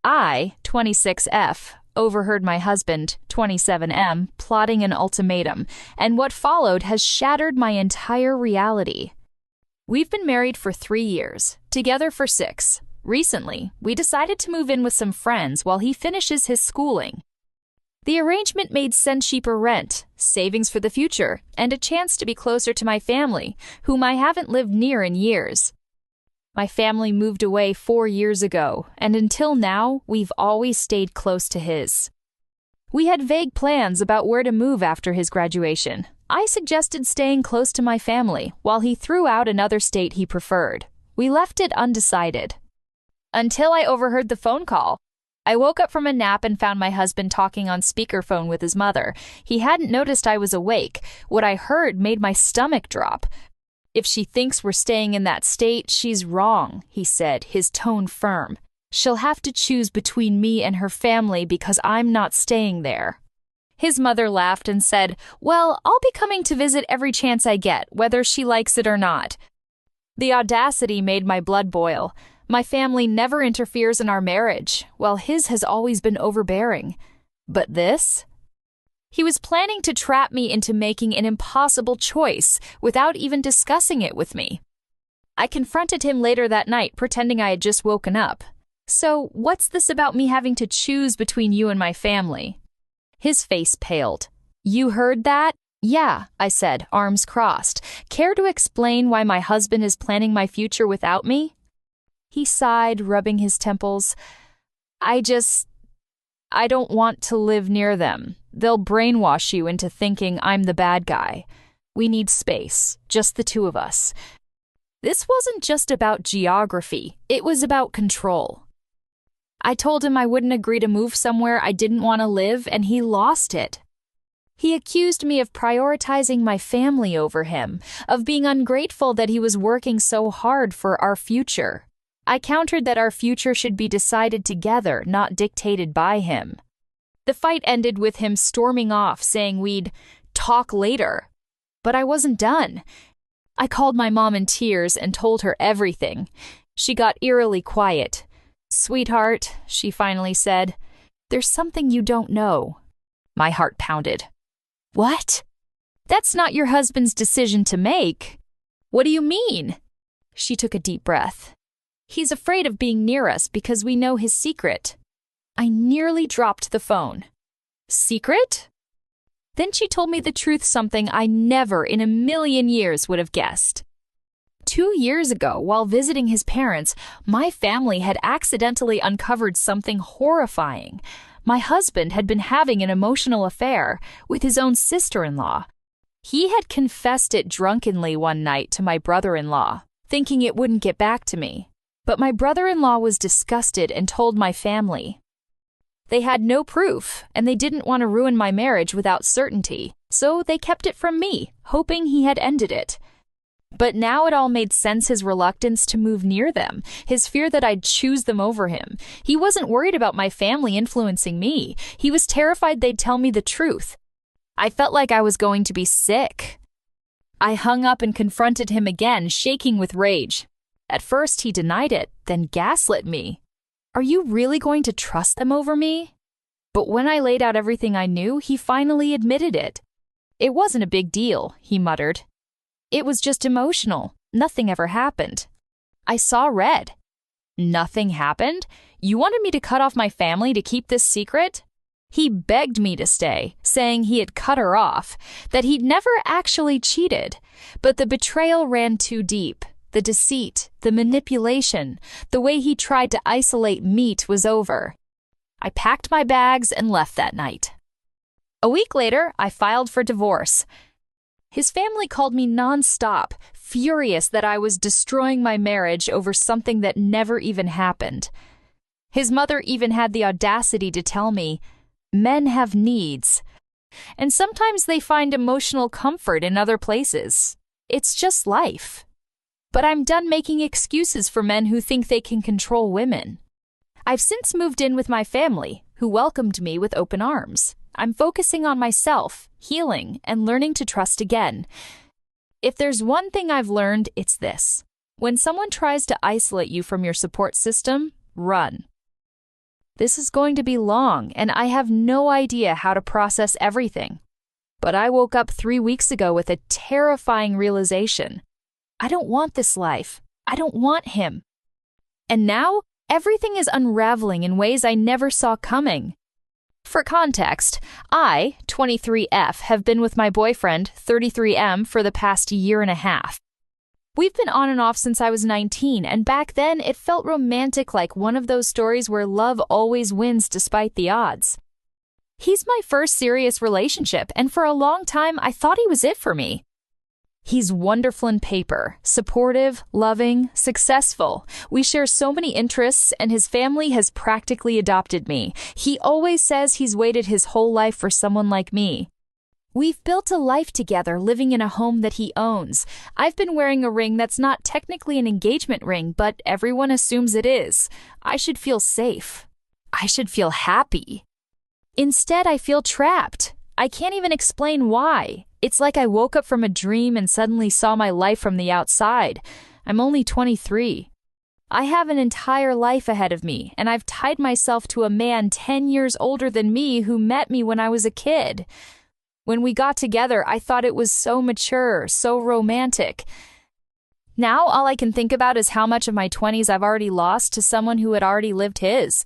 I, 26F, overheard my husband, 27M, plotting an ultimatum, and what followed has shattered my entire reality. We've been married for 3 years, together for 6. Recently, we decided to move in with some friends while he finishes his schooling. The arrangement made sense: cheaper rent, savings for the future, and a chance to be closer to my family, whom I haven't lived near in years. My family moved away 4 years ago, and until now, we've always stayed close to his. We had vague plans about where to move after his graduation. I suggested staying close to my family, while he threw out another state he preferred. We left it undecided. Until I overheard the phone call. I woke up from a nap and found my husband talking on speakerphone with his mother. He hadn't noticed I was awake. What I heard made my stomach drop. "If she thinks we're staying in that state, she's wrong," he said, his tone firm. "She'll have to choose between me and her family because I'm not staying there." His mother laughed and said, "Well, I'll be coming to visit every chance I get, whether she likes it or not." The audacity made my blood boil. My family never interferes in our marriage, while his has always been overbearing. But this? He was planning to trap me into making an impossible choice without even discussing it with me. I confronted him later that night, pretending I had just woken up. "So, what's this about me having to choose between you and my family?" His face paled. "You heard that?" "Yeah," I said, arms crossed. "Care to explain why my husband is planning my future without me?" He sighed, rubbing his temples. I don't want to live near them. They'll brainwash you into thinking I'm the bad guy. We need space, just the two of us." This wasn't just about geography, it was about control. I told him I wouldn't agree to move somewhere I didn't want to live, and he lost it. He accused me of prioritizing my family over him, of being ungrateful that he was working so hard for our future. I countered that our future should be decided together, not dictated by him. The fight ended with him storming off, saying we'd talk later. But I wasn't done. I called my mom in tears and told her everything. She got eerily quiet. "Sweetheart," she finally said, "there's something you don't know." My heart pounded. "What?" "That's not your husband's decision to make." "What do you mean?" She took a deep breath. "He's afraid of being near us because we know his secret." I nearly dropped the phone. "Secret?" Then she told me the truth, something I never in a million years would have guessed. 2 years ago, while visiting his parents, my family had accidentally uncovered something horrifying. My husband had been having an emotional affair with his own sister-in-law. He had confessed it drunkenly one night to my brother-in-law, thinking it wouldn't get back to me. But my brother-in-law was disgusted and told my family. They had no proof, and they didn't want to ruin my marriage without certainty, so they kept it from me, hoping he had ended it. But now it all made sense: his reluctance to move near them, his fear that I'd choose them over him. He wasn't worried about my family influencing me. He was terrified they'd tell me the truth. I felt like I was going to be sick. I hung up and confronted him again, shaking with rage. At first, he denied it, then gaslit me. "Are you really going to trust them over me?" But when I laid out everything I knew, he finally admitted it. "It wasn't a big deal," he muttered. "It was just emotional. Nothing ever happened." I saw red. "Nothing happened? You wanted me to cut off my family to keep this secret?" He begged me to stay, saying he had cut her off, that he'd never actually cheated. But the betrayal ran too deep. The deceit, the manipulation, the way he tried to isolate me was over. I packed my bags and left that night. A week later, I filed for divorce. His family called me nonstop, furious that I was destroying my marriage over something that never even happened. His mother even had the audacity to tell me, "Men have needs, and sometimes they find emotional comfort in other places. It's just life." But I'm done making excuses for men who think they can control women. I've since moved in with my family, who welcomed me with open arms. I'm focusing on myself, healing, and learning to trust again. If there's one thing I've learned, it's this: when someone tries to isolate you from your support system, run. This is going to be long, and I have no idea how to process everything. But I woke up 3 weeks ago with a terrifying realization. I don't want this life. I don't want him. And now, everything is unraveling in ways I never saw coming. For context, I, 23F, have been with my boyfriend, 33M, for the past year and a half. We've been on and off since I was 19, and back then it felt romantic, like one of those stories where love always wins despite the odds. He's my first serious relationship, and for a long time I thought he was it for me. He's wonderful in paper, supportive, loving, successful. We share so many interests, and his family has practically adopted me. He always says he's waited his whole life for someone like me. We've built a life together, living in a home that he owns. I've been wearing a ring that's not technically an engagement ring, but everyone assumes it is. I should feel safe. I should feel happy. Instead, I feel trapped. I can't even explain why. It's like I woke up from a dream and suddenly saw my life from the outside. I'm only 23. I have an entire life ahead of me, and I've tied myself to a man 10 years older than me who met me when I was a kid. When we got together, I thought it was so mature, so romantic. Now, all I can think about is how much of my 20s I've already lost to someone who had already lived his.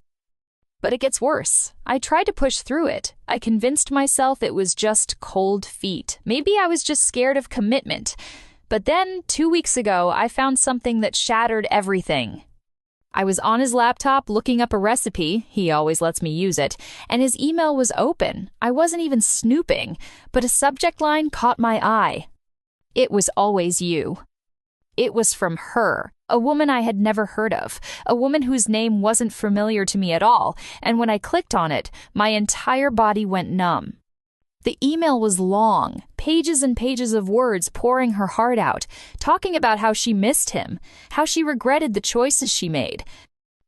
But it gets worse. I tried to push through it. I convinced myself it was just cold feet. Maybe I was just scared of commitment. But then, 2 weeks ago, I found something that shattered everything. I was on his laptop looking up a recipe, he always lets me use it, and his email was open. I wasn't even snooping, but a subject line caught my eye. It was always you. It was from her, a woman I had never heard of, a woman whose name wasn't familiar to me at all, and when I clicked on it, my entire body went numb. The email was long, pages and pages of words pouring her heart out, talking about how she missed him, how she regretted the choices she made,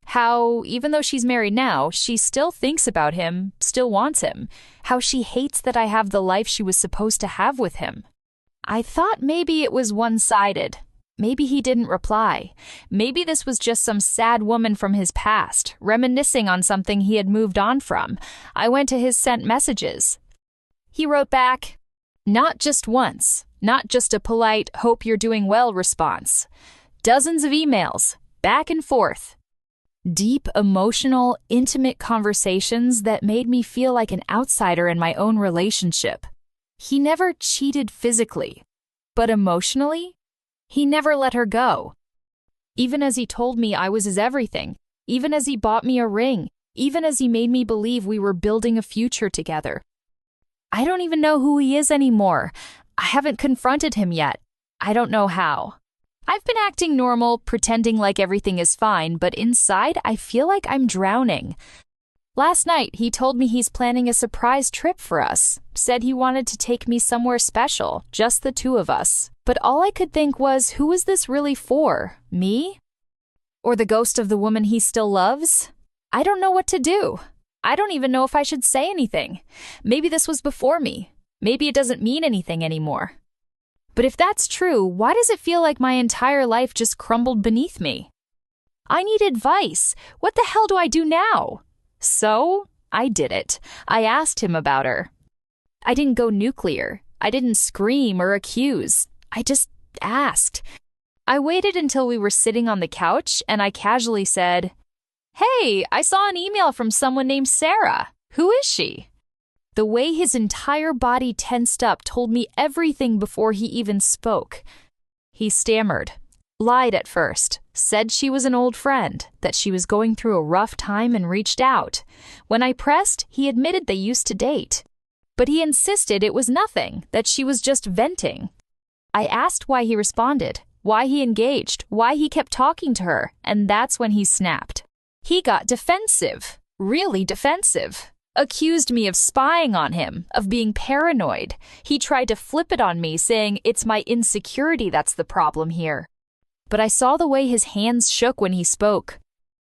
how, even though she's married now, she still thinks about him, still wants him, how she hates that I have the life she was supposed to have with him. I thought maybe it was one-sided. Maybe he didn't reply. Maybe this was just some sad woman from his past, reminiscing on something he had moved on from. I went to his sent messages. He wrote back, not just once, not just a polite, hope you're doing well response. Dozens of emails, back and forth. Deep, emotional, intimate conversations that made me feel like an outsider in my own relationship. He never cheated physically, but emotionally, he never let her go. Even as he told me I was his everything, even as he bought me a ring, even as he made me believe we were building a future together. I don't even know who he is anymore. I haven't confronted him yet. I don't know how. I've been acting normal, pretending like everything is fine, but inside I feel like I'm drowning. Last night, he told me he's planning a surprise trip for us, said he wanted to take me somewhere special, just the two of us. But all I could think was, who is this really for? Me? Or the ghost of the woman he still loves? I don't know what to do. I don't even know if I should say anything. Maybe this was before me. Maybe it doesn't mean anything anymore. But if that's true, why does it feel like my entire life just crumbled beneath me? I need advice. What the hell do I do now? So, I did it. I asked him about her. I didn't go nuclear. I didn't scream or accuse. I just asked. I waited until we were sitting on the couch and I casually said, "Hey, I saw an email from someone named Sarah. Who is she?" The way his entire body tensed up told me everything before he even spoke. He stammered, lied at first, said she was an old friend, that she was going through a rough time and reached out. When I pressed, he admitted they used to date. But he insisted it was nothing, that she was just venting. I asked why he responded, why he engaged, why he kept talking to her, and that's when he snapped. He got defensive, really defensive. Accused me of spying on him, of being paranoid. He tried to flip it on me, saying it's my insecurity that's the problem here. But I saw the way his hands shook when he spoke.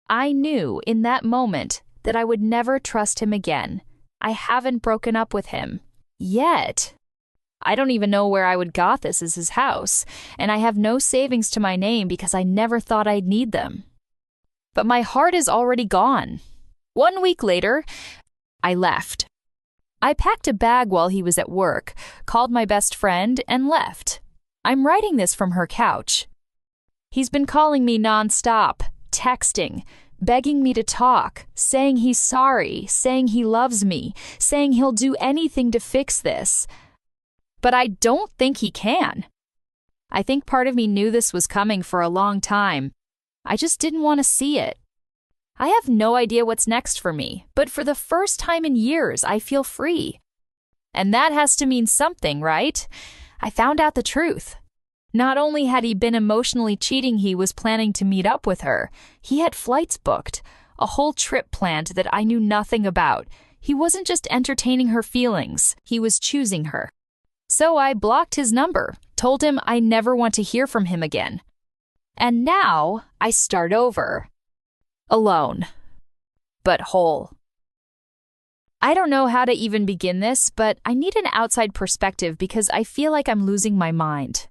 I knew in that moment that I would never trust him again. I haven't broken up with him. Yet. I don't even know where I would got this as his house, and I have no savings to my name because I never thought I'd need them. But my heart is already gone. 1 week later, I left. I packed a bag while he was at work, called my best friend, and left. I'm writing this from her couch. He's been calling me nonstop, texting, begging me to talk, saying he's sorry, saying he loves me, saying he'll do anything to fix this. But I don't think he can. I think part of me knew this was coming for a long time. I just didn't want to see it. I have no idea what's next for me, but for the first time in years, I feel free. And that has to mean something, right? I found out the truth. Not only had he been emotionally cheating, he was planning to meet up with her. He had flights booked, a whole trip planned that I knew nothing about. He wasn't just entertaining her feelings, he was choosing her. So I blocked his number, told him I never want to hear from him again. And now I start over. Alone. But whole. I don't know how to even begin this, but I need an outside perspective because I feel like I'm losing my mind.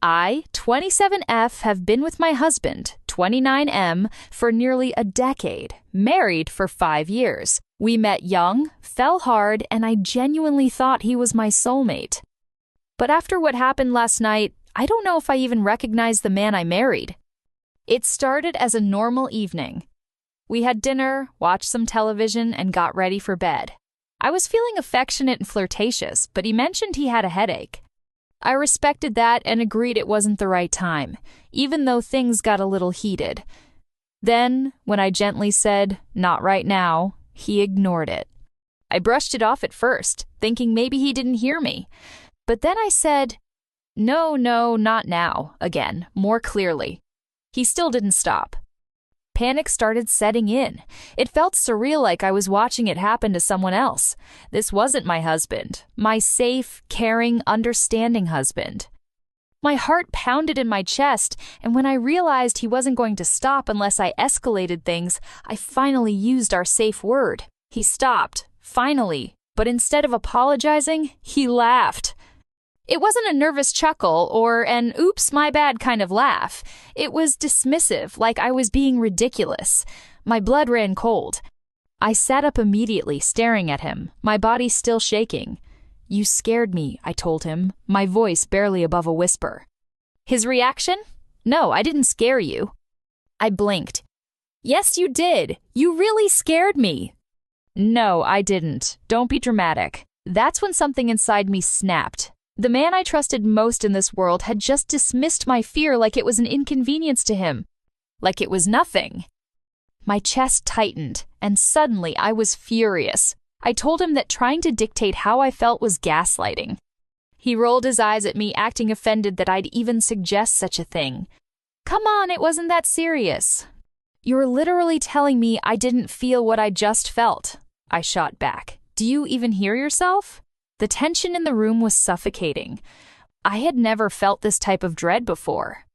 I, 27F, have been with my husband, 29M, for nearly a decade, married for 5 years. We met young, fell hard, and I genuinely thought he was my soulmate. But after what happened last night, I don't know if I even recognize the man I married. It started as a normal evening. We had dinner, watched some television, and got ready for bed. I was feeling affectionate and flirtatious, but he mentioned he had a headache. I respected that and agreed it wasn't the right time, even though things got a little heated. Then, when I gently said, "Not right now," he ignored it. I brushed it off at first, thinking maybe he didn't hear me. But then I said, "No, not now," again, more clearly. He still didn't stop. Panic started setting in. It felt surreal, like I was watching it happen to someone else. This wasn't my husband, my safe, caring, understanding husband. My heart pounded in my chest, and when I realized he wasn't going to stop unless I escalated things, I finally used our safe word. He stopped, finally, but instead of apologizing, he laughed. It wasn't a nervous chuckle or an oops, my bad kind of laugh. It was dismissive, like I was being ridiculous. My blood ran cold. I sat up immediately, staring at him, my body still shaking. "You scared me," I told him, my voice barely above a whisper. His reaction? "No, I didn't scare you." I blinked. "Yes, you did. You really scared me." "No, I didn't. Don't be dramatic." That's when something inside me snapped. The man I trusted most in this world had just dismissed my fear like it was an inconvenience to him, like it was nothing. My chest tightened, and suddenly I was furious. I told him that trying to dictate how I felt was gaslighting. He rolled his eyes at me, acting offended that I'd even suggest such a thing. "Come on, it wasn't that serious." "You're literally telling me I didn't feel what I just felt," I shot back. "Do you even hear yourself?" The tension in the room was suffocating. I had never felt this type of dread before.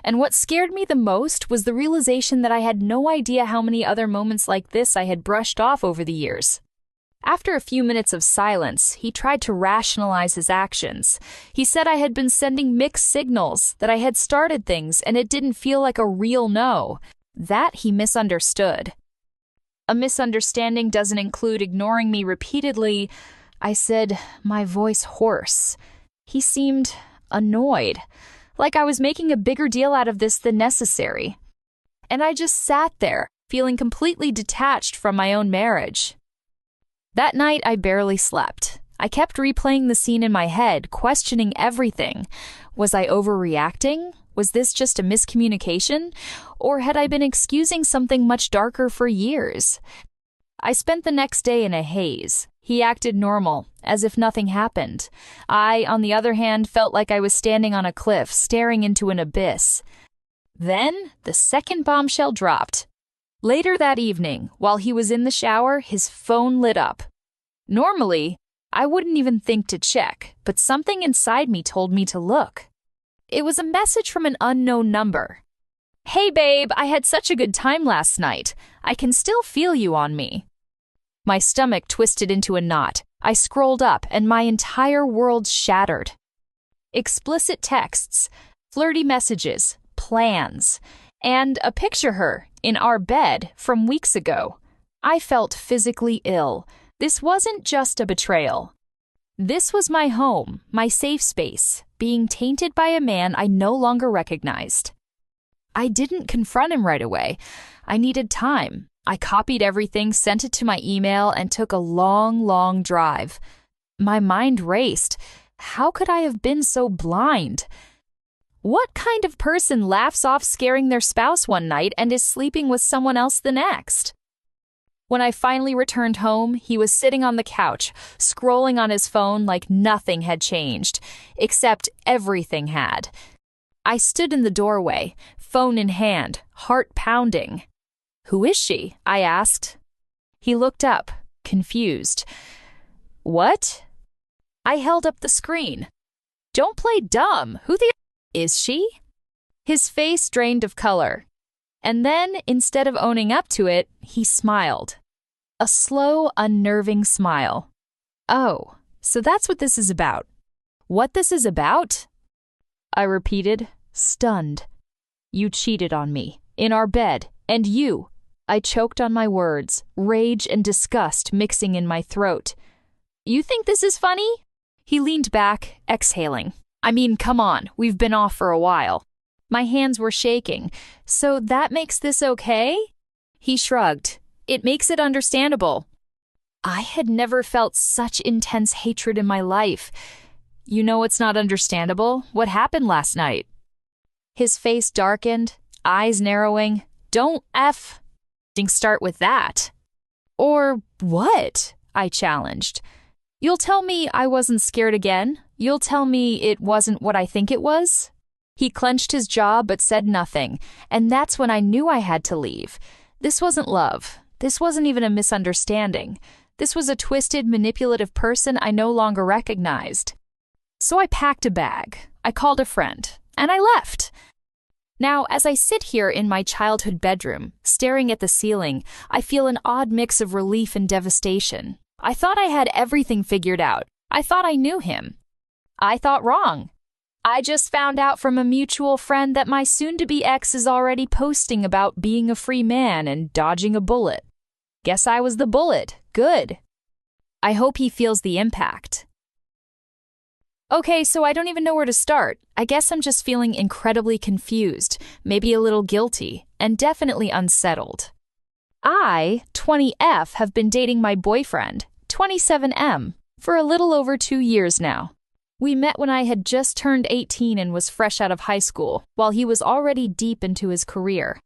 And what scared me the most was the realization that I had no idea how many other moments like this I had brushed off over the years. After a few minutes of silence, he tried to rationalize his actions. He said I had been sending mixed signals, that I had started things and it didn't feel like a real no. That he misunderstood. A misunderstanding doesn't include ignoring me repeatedly. I said, my voice hoarse. He seemed annoyed, like I was making a bigger deal out of this than necessary. And I just sat there, feeling completely detached from my own marriage. That night, I barely slept. I kept replaying the scene in my head, questioning everything. Was I overreacting? Was this just a miscommunication? Or had I been excusing something much darker for years? I spent the next day in a haze. He acted normal, as if nothing happened. I, on the other hand, felt like I was standing on a cliff, staring into an abyss. Then, the second bombshell dropped. Later that evening, while he was in the shower, his phone lit up. Normally, I wouldn't even think to check, but something inside me told me to look. It was a message from an unknown number. "Hey babe, I had such a good time last night. I can still feel you on me." My stomach twisted into a knot. I scrolled up, and my entire world shattered. Explicit texts, flirty messages, plans, and a picture her in our bed from weeks ago. I felt physically ill. This wasn't just a betrayal. This was my home, my safe space, being tainted by a man I no longer recognized. I didn't confront him right away. I needed time. I copied everything, sent it to my email, and took a long drive. My mind raced. How could I have been so blind? What kind of person laughs off scaring their spouse one night and is sleeping with someone else the next? When I finally returned home, he was sitting on the couch, scrolling on his phone like nothing had changed, except everything had. I stood in the doorway, phone in hand, heart pounding. "Who is she?" I asked. He looked up, confused. "What?" I held up the screen. "Don't play dumb. Who the is she?" His face drained of color. And then, instead of owning up to it, he smiled. A slow, unnerving smile. "Oh, so that's what this is about." "What this is about?" I repeated, stunned. "You cheated on me, in our bed, and you." I choked on my words, rage and disgust mixing in my throat. "You think this is funny?" He leaned back, exhaling. "I mean, come on, we've been off for a while." My hands were shaking. "So that makes this okay?" He shrugged. "It makes it understandable." I had never felt such intense hatred in my life. "You know it's not understandable? What happened last night?" His face darkened, eyes narrowing. "Don't start with that." "Or what?" I challenged. "You'll tell me I wasn't scared again? You'll tell me it wasn't what I think it was?" He clenched his jaw but said nothing, and that's when I knew I had to leave. This wasn't love. This wasn't even a misunderstanding. This was a twisted, manipulative person I no longer recognized. So I packed a bag. I called a friend, and I left. Now, as I sit here in my childhood bedroom, staring at the ceiling, I feel an odd mix of relief and devastation. I thought I had everything figured out. I thought I knew him. I thought wrong. I just found out from a mutual friend that my soon-to-be ex is already posting about being a free man and dodging a bullet. Guess I was the bullet. Good. I hope he feels the impact. Okay, so I don't even know where to start. I guess I'm just feeling incredibly confused, maybe a little guilty, and definitely unsettled. I, 20F, have been dating my boyfriend, 27M, for a little over 2 years now. We met when I had just turned 18 and was fresh out of high school, while he was already deep into his career.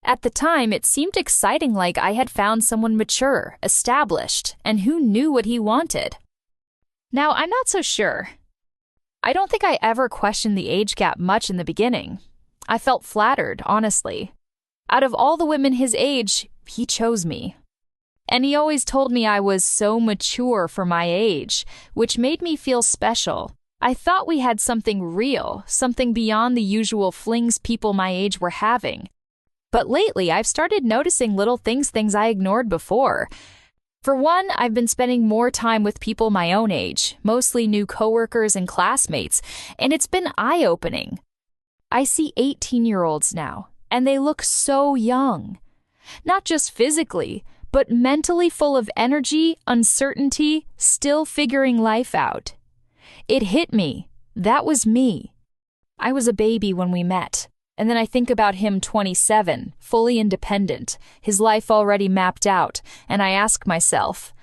At the time, it seemed exciting, like I had found someone mature, established, and who knew what he wanted. Now, I'm not so sure. I don't think I ever questioned the age gap much in the beginning. I felt flattered, honestly. Out of all the women his age, he chose me. And he always told me I was so mature for my age, which made me feel special. I thought we had something real, something beyond the usual flings people my age were having. But lately, I've started noticing little things I ignored before. For one, I've been spending more time with people my own age, mostly new coworkers and classmates, and it's been eye-opening. I see 18-year-olds now, and they look so young. Not just physically, but mentally full of energy, uncertainty, still figuring life out. It hit me. That was me. I was a baby when we met. And then I think about him 27, fully independent, his life already mapped out, and I ask myself,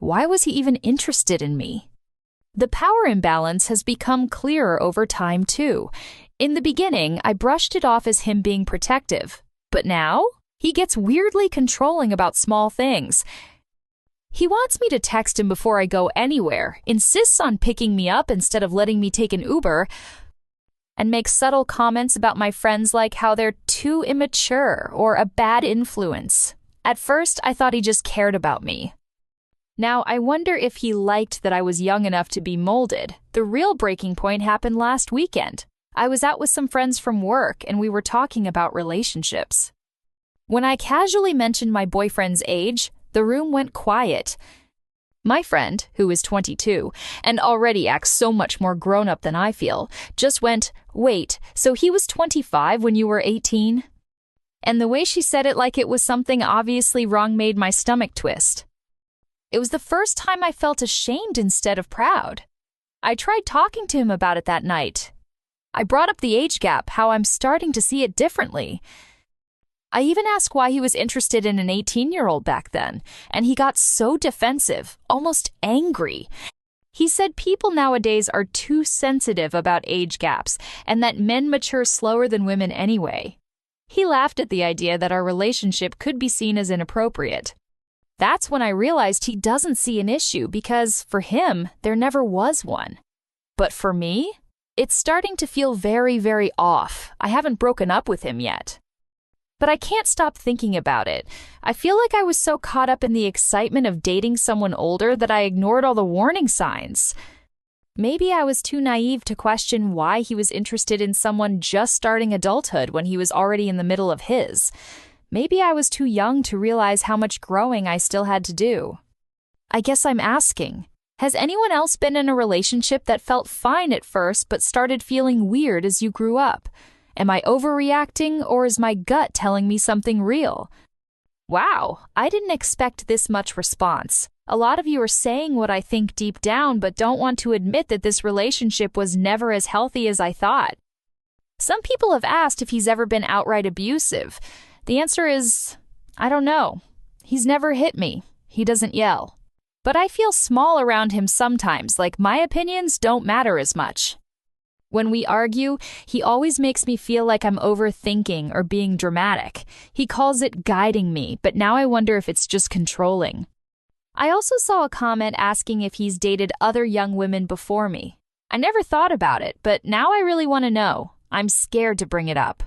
why was he even interested in me? The power imbalance has become clearer over time, too. In the beginning, I brushed it off as him being protective. But now, he gets weirdly controlling about small things. He wants me to text him before I go anywhere, insists on picking me up instead of letting me take an Uber, and makes subtle comments about my friends like how they're too immature or a bad influence. At first, I thought he just cared about me. Now, I wonder if he liked that I was young enough to be molded. The real breaking point happened last weekend. I was out with some friends from work, and we were talking about relationships. When I casually mentioned my boyfriend's age, the room went quiet. My friend, who is 22, and already acts so much more grown-up than I feel, just went, "Wait, so he was 25 when you were 18? And the way she said it like it was something obviously wrong made my stomach twist. It was the first time I felt ashamed instead of proud. I tried talking to him about it that night. I brought up the age gap, how I'm starting to see it differently. I even asked why he was interested in an 18-year-old back then, and he got so defensive, almost angry. He said people nowadays are too sensitive about age gaps, and that men mature slower than women anyway. He laughed at the idea that our relationship could be seen as inappropriate. That's when I realized he doesn't see an issue because, for him, there never was one. But for me, it's starting to feel very, very off. I haven't broken up with him yet. But I can't stop thinking about it. I feel like I was so caught up in the excitement of dating someone older that I ignored all the warning signs. Maybe I was too naive to question why he was interested in someone just starting adulthood when he was already in the middle of his. Maybe I was too young to realize how much growing I still had to do. I guess I'm asking, has anyone else been in a relationship that felt fine at first but started feeling weird as you grew up? Am I overreacting, or is my gut telling me something real? Wow, I didn't expect this much response. A lot of you are saying what I think deep down but don't want to admit that this relationship was never as healthy as I thought. Some people have asked if he's ever been outright abusive. The answer is, I don't know. He's never hit me. He doesn't yell. But I feel small around him sometimes, like my opinions don't matter as much. When we argue, he always makes me feel like I'm overthinking or being dramatic. He calls it guiding me, but now I wonder if it's just controlling. I also saw a comment asking if he's dated other young women before me. I never thought about it, but now I really want to know. I'm scared to bring it up.